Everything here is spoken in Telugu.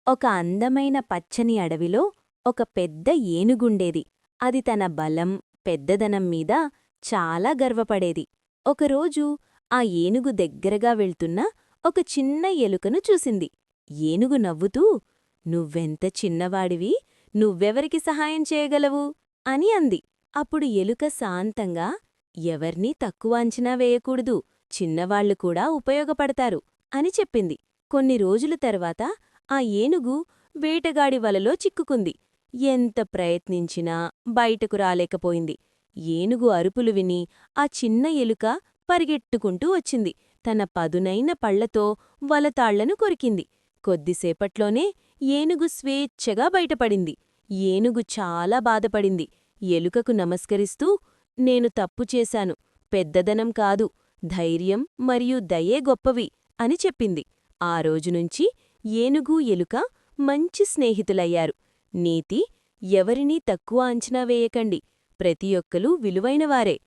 ఒక అందమైన పచ్చని అడవిలో ఒక పెద్ద ఏనుగుండేది. అది తన బలం, పెద్దదనం మీద చాలా గర్వపడేది. ఒకరోజు ఆ ఏనుగు దగ్గరగా వెళ్తున్న ఒక చిన్న ఎలుకను చూసింది. ఏనుగు నవ్వుతూ, "నువ్వెంత చిన్నవాడివి, నువ్వెవరికి సహాయం చేయగలవు?" అని అంది. అప్పుడు ఎలుక శాంతంగా, "ఎవర్నీ తక్కువ అంచనా వేయకూడదు, చిన్నవాళ్లు కూడా ఉపయోగపడతారు" అని చెప్పింది. కొన్ని రోజుల తర్వాత ఆ ఏనుగు వేటగాడి వలలో చిక్కుకుంది. ఎంత ప్రయత్నించినా బయటకు రాలేకపోయింది. ఏనుగు అరుపులు విని ఆ చిన్న ఎలుక పరిగెట్టుకుంటూ వచ్చింది. తన పదునైన పళ్లతో వలతాళ్లను కొరికింది. కొద్దిసేపట్లోనే ఏనుగు స్వేచ్ఛగా బయటపడింది. ఏనుగు చాలా బాధపడింది. ఎలుకకు నమస్కరిస్తూ, "నేను తప్పు చేశాను. పెద్దదనం కాదు, ధైర్యం మరియు దయే గొప్పవి" అని చెప్పింది. ఆ రోజునుంచి ఏనుగు, ఎలుక మంచి స్నేహితులయ్యారు. నీతి: ఎవరినీ తక్కువ అంచనా వేయకండి. ప్రతి ఒక్కలూ విలువైనవారే.